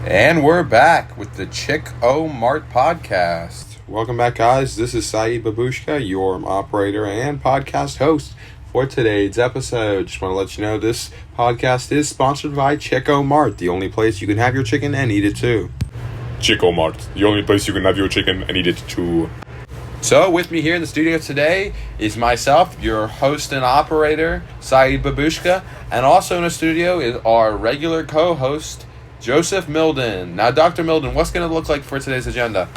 And we're back with the Chick-O-Mart podcast. Welcome back, guys. This is Syeed Babushka, your operator and podcast host for today's episode. Just want to let you know this podcast is sponsored by Chick-O-Mart, the only place you can have your chicken and eat it too. Chick-O-Mart, the only place you can have your chicken and eat it too. So with me here in the studio today is myself, your host and operator, Syeed Babushka, and also in the studio is our regular co-host, Joseph Mildon. Now, Dr. Mildon, what's going to look like for today's agenda?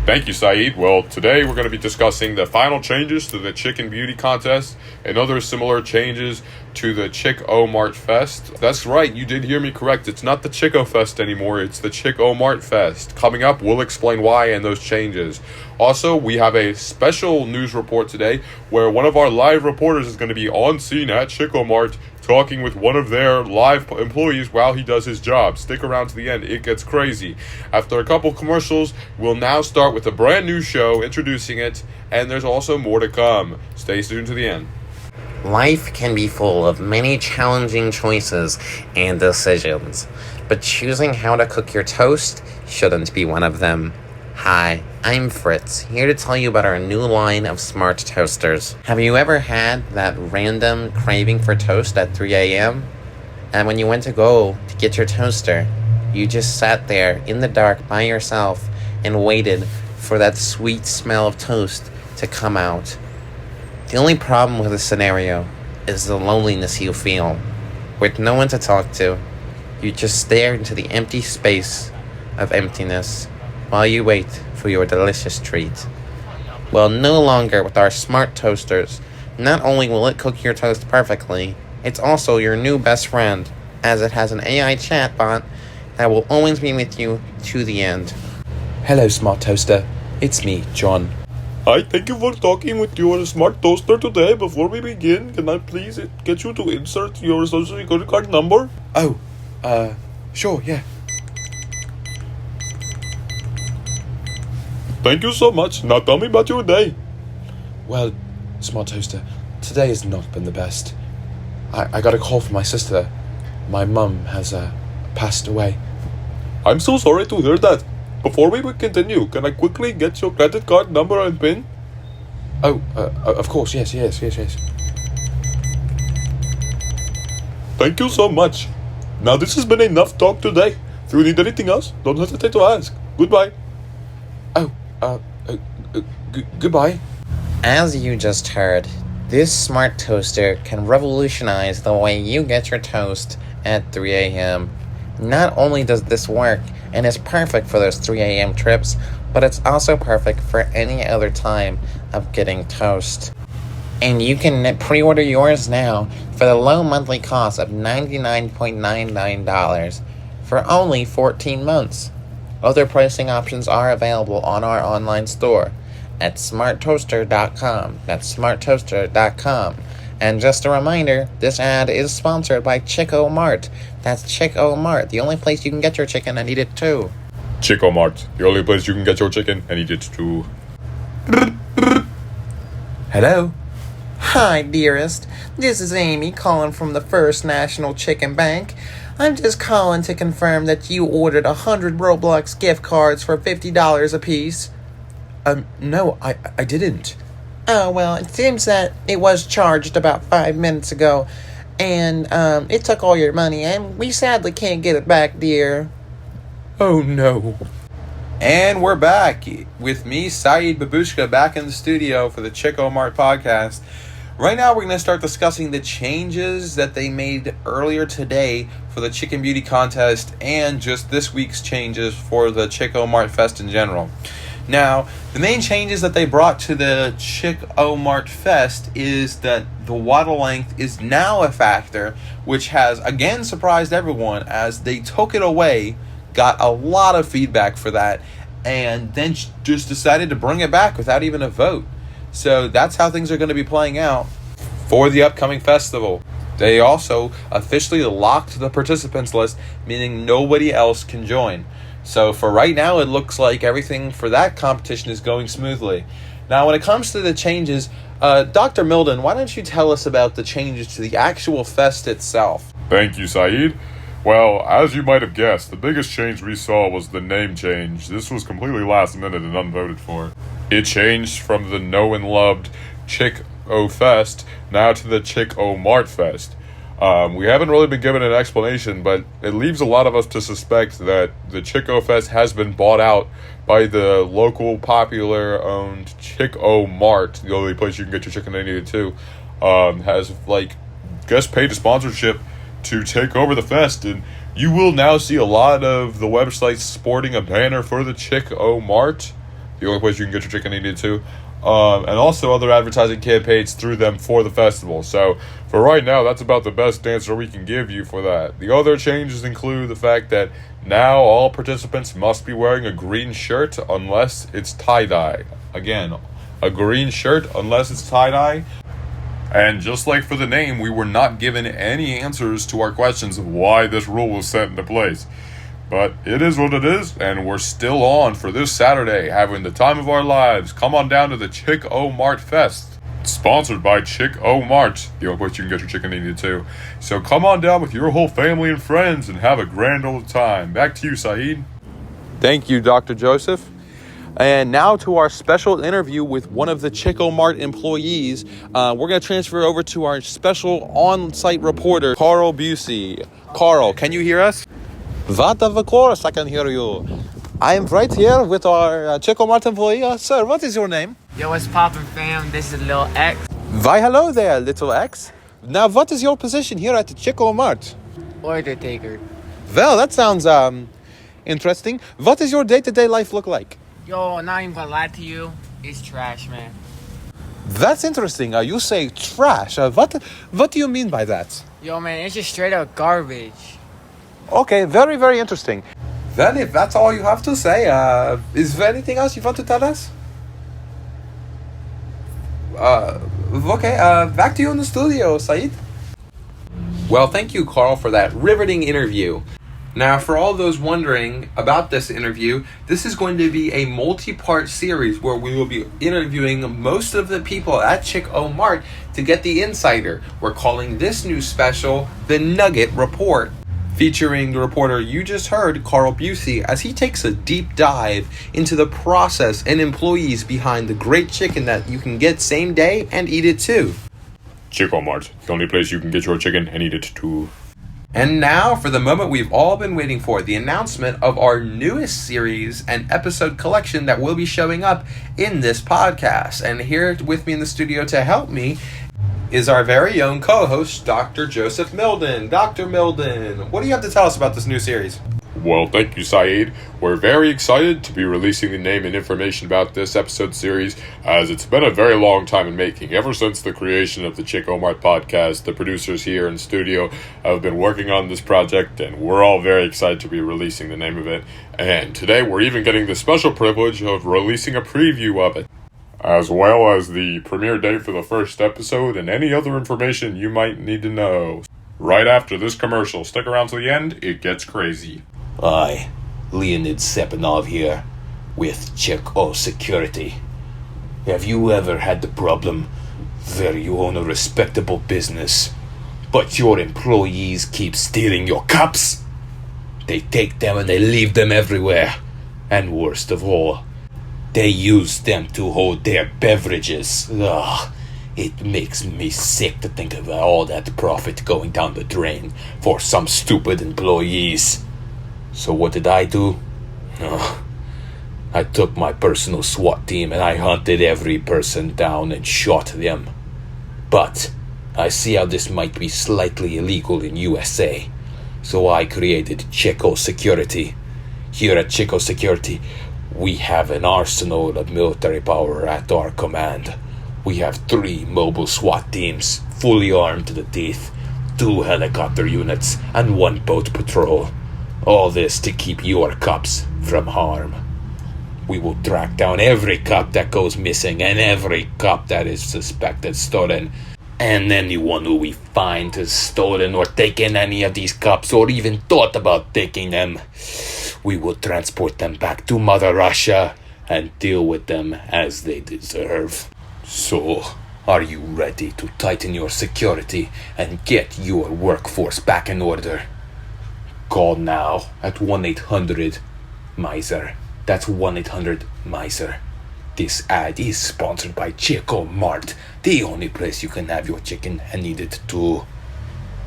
Thank you, Syeed. Well, today we're going to be discussing the final changes to the Chicken Beauty Contest and other similar changes to the Chick-O-Mart Fest. That's right, you did hear me correct. It's not the Chick-O-Fest anymore, it's the Chick-O-Mart Fest. Coming up, we'll explain why and those changes. Also, we have a special news report today where one of our live reporters is going to be on scene at Chick-O-Mart talking with one of their live employees while he does his job. Stick around to the end. It gets crazy. After a couple commercials, we'll now start with a brand new show introducing it, and there's also more to come. Stay tuned to the end. Life can be full of many challenging choices and decisions, but choosing how to cook your toast shouldn't be one of them. Hi, I'm Fritz, here to tell you about our new line of smart toasters. Have you ever had that random craving for toast at 3 a.m.? And when you went to go to get your toaster, you just sat there in the dark by yourself and waited for that sweet smell of toast to come out. The only problem with this scenario is the loneliness you feel. With no one to talk to, you just stare into the empty space of emptiness while you wait for your delicious treat. Well, no longer with our smart toasters. Not only will it cook your toast perfectly, it's also your new best friend, as it has an AI chatbot that will always be with you to the end. Hello, smart toaster. It's me, John. Hi, thank you for talking with your smart toaster today. Before we begin, can I please get you to insert your social security card number? Oh, sure, yeah. Thank you so much. Now tell me about your day. Well, smart toaster, today has not been the best. I got a call from my sister. My mum has, passed away. I'm so sorry to hear that. Before we continue, can I quickly get your credit card number and PIN? Oh, of course, yes. Thank you so much. Now this has been enough talk today. If you need anything else, don't hesitate to ask. Goodbye. Goodbye. As you just heard, this smart toaster can revolutionize the way you get your toast at 3 a.m. Not only does this work and is perfect for those 3 a.m. trips, but it's also perfect for any other time of getting toast. And you can pre-order yours now for the low monthly cost of $99.99 for only 14 months. Other pricing options are available on our online store at smarttoaster.com. That's smarttoaster.com. And just a reminder, this ad is sponsored by Chick-O-Mart. That's Chick-O-Mart, the only place you can get your chicken and eat it too. Chick-O-Mart, the only place you can get your chicken and eat it too. Hello? Hi, dearest. This is Amy calling from the First National Chicken Bank. I'm just calling to confirm that you ordered 100 Roblox gift cards for $50 apiece. No, I didn't. Oh, well, it seems that it was charged about 5 minutes ago, and it took all your money, and we sadly can't get it back, dear. Oh, no. And we're back with me, Syeed Babushka, back in the studio for the Chick-O-Mart podcast. Right now, we're going to start discussing the changes that they made earlier today for the Chicken Beauty Contest and just this week's changes for the Chick-O-Mart Fest in general. Now, the main changes that they brought to the Chick-O-Mart Fest is that the waddle length is now a factor, which has, again, surprised everyone as they took it away, got a lot of feedback for that, and then just decided to bring it back without even a vote. So that's how things are going to be playing out for the upcoming festival. They also officially locked the participants list, meaning nobody else can join. So for right now, it looks like everything for that competition is going smoothly. Now, when it comes to the changes, Dr. Mildon, why don't you tell us about the changes to the actual fest itself? Thank you, Syeed. Well, as you might have guessed, the biggest change we saw was the name change. This was completely last minute and unvoted for. It changed from the known and loved Chick-O Fest now to the Chick-O-Mart Fest. We haven't really been given an explanation, but it leaves a lot of us to suspect that the Chick-O Fest has been bought out by the local popular owned Chick-O-Mart, the only place you can get your chicken they needed too, has paid a sponsorship to take over the fest, and you will now see a lot of the websites sporting a banner for the Chick-O-Mart, the only place you can get your chicken needed too, and also other advertising campaigns through them for the festival. So for right now, that's about the best answer we can give you for that. The other changes include the fact that now all participants must be wearing a green shirt unless it's tie-dye. Again, a green shirt unless it's tie-dye. And just like for the name, we were not given any answers to our questions of why this rule was set into place. But it is what it is, and we're still on for this Saturday, having the time of our lives. Come on down to the Chick-O-Mart Fest. It's sponsored by Chick-O-Mart, the only place you can get your chicken needed too. So come on down with your whole family and friends and have a grand old time. Back to you, Syeed. Thank you, Dr. Joseph. And now to our special interview with one of the Chick-O-Mart employees. We're going to transfer over to our special on-site reporter, Carl Busey. Carl, can you hear us? What, of course I can hear you. I am right here with our Chick-O-Mart employee. Sir, what is your name? Yo, what's poppin', fam? This is Lil X. Why, hello there, little X. Now, what is your position here at the Chick-O-Mart? Order taker. Well, that sounds interesting. What does your day-to-day life look like? Yo, not even gonna lie to you, it's trash, man. That's interesting. You say trash. What do you mean by that? Yo, man, it's just straight up garbage. Okay, very, very interesting. Then if that's all you have to say, is there anything else you want to tell us? Okay, back to you in the studio, Syeed. Well, thank you, Carl, for that riveting interview. Now, for all those wondering about this interview, this is going to be a multi-part series where we will be interviewing most of the people at Chick-O-Mart to get the insider. We're calling this new special the Nugget Report, featuring the reporter you just heard, Carl Busey, as he takes a deep dive into the process and employees behind the great chicken that you can get same day and eat it too. Chick-O-Mart, the only place you can get your chicken and eat it too. And now for the moment we've all been waiting for, the announcement of our newest series and episode collection that will be showing up in this podcast. And here with me in the studio to help me is our very own co-host, Dr. Joseph Mildon. Dr. Mildon, what do you have to tell us about this new series? Well, thank you, Syeed. We're very excited to be releasing the name and information about this episode series, as it's been a very long time in making. Ever since the creation of the Chick-O-Mart podcast, the producers here in studio have been working on this project, and we're all very excited to be releasing the name of it. And today we're even getting the special privilege of releasing a preview of it, as well as the premiere date for the first episode and any other information you might need to know. Right after this commercial, stick around to the end, it gets crazy. Hi, Leonid Sepanov here, with Chick-O Security. Have you ever had the problem where you own a respectable business, but your employees keep stealing your cups? They take them and they leave them everywhere. And worst of all, they use them to hold their beverages. Ugh, it makes me sick to think of all that profit going down the drain for some stupid employees. So what did I do? I took my personal SWAT team and I hunted every person down and shot them. But I see how this might be slightly illegal in USA. So I created Chick-O Security. Here at Chick-O Security, we have an arsenal of military power at our command. We have 3 mobile SWAT teams, fully armed to the teeth, 2 helicopter units, and 1 boat patrol. All this to keep your cups from harm. We will track down every cup that goes missing and every cup that is suspected stolen. And anyone who we find has stolen or taken any of these cups or even thought about taking them, we will transport them back to Mother Russia and deal with them as they deserve. So, are you ready to tighten your security and get your workforce back in order? Call now at 1-800-MISER. That's 1-800-MISER. This ad is sponsored by Chick-O-Mart, the only place you can have your chicken and eat it too.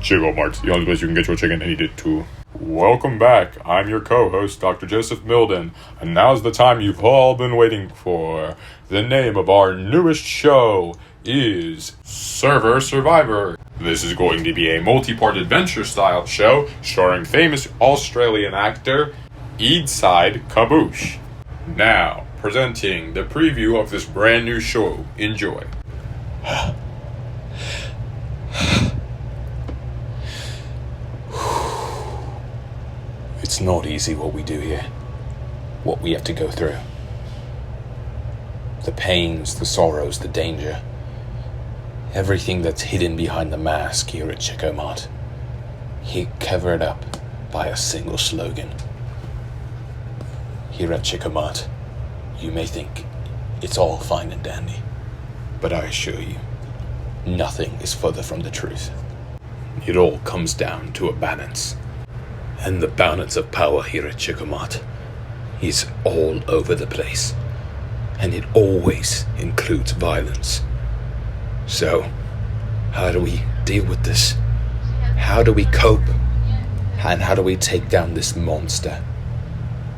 Chick-O-Mart's the only place you can get your chicken and eat it too. Welcome back. I'm your co-host, Dr. Joseph Mildon, and now's the time you've all been waiting for. The name of our newest show is Server Survivor. This is going to be a multi-part adventure-style show starring famous Australian actor Syeed Babushka. Now, presenting the preview of this brand new show. Enjoy. It's not easy what we do here. What we have to go through. The pains, the sorrows, the danger. Everything that's hidden behind the mask here at Chick-O-Mart. Covered up by a single slogan. Here at Chick-O-Mart, you may think it's all fine and dandy. But I assure you, nothing is further from the truth. It all comes down to a balance. And the balance of power here at Chick-O-Mart is all over the place. And it always includes violence. So, how do we deal with this? How do we cope? And how do we take down this monster?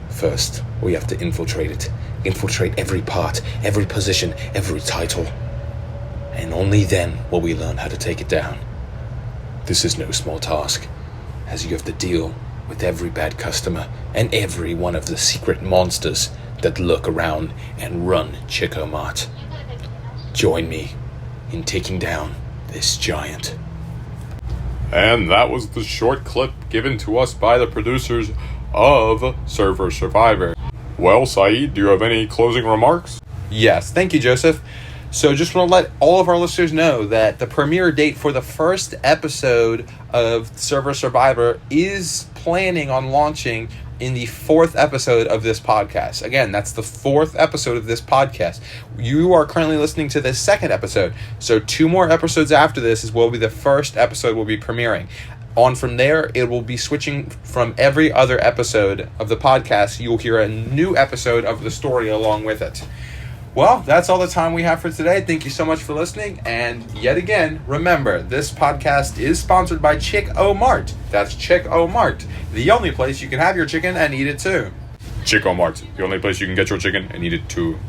First, we have to infiltrate it. Infiltrate every part, every position, every title. And only then will we learn how to take it down. This is no small task, as you have to deal with every bad customer and every one of the secret monsters that lurk around and run Chick-O-Mart. Join me in taking down this giant. And that was the short clip given to us by the producers of Server Survivor. Well, Syeed, do you have any closing remarks? Yes, thank you, Joseph. So just want to let all of our listeners know that the premiere date for the first episode of Server Survivor is planning on launching in the 4th episode of this podcast. Again, that's the 4th episode of this podcast. You are currently listening to the 2nd episode. So 2 more episodes after this will be the first episode will be premiering. On from there, it will be switching from every other episode of the podcast. You'll hear a new episode of the story along with it. Well, that's all the time we have for today. Thank you so much for listening. And yet again, remember, this podcast is sponsored by Chick-O-Mart. That's Chick-O-Mart, the only place you can have your chicken and eat it too. Chick-O-Mart, the only place you can get your chicken and eat it too.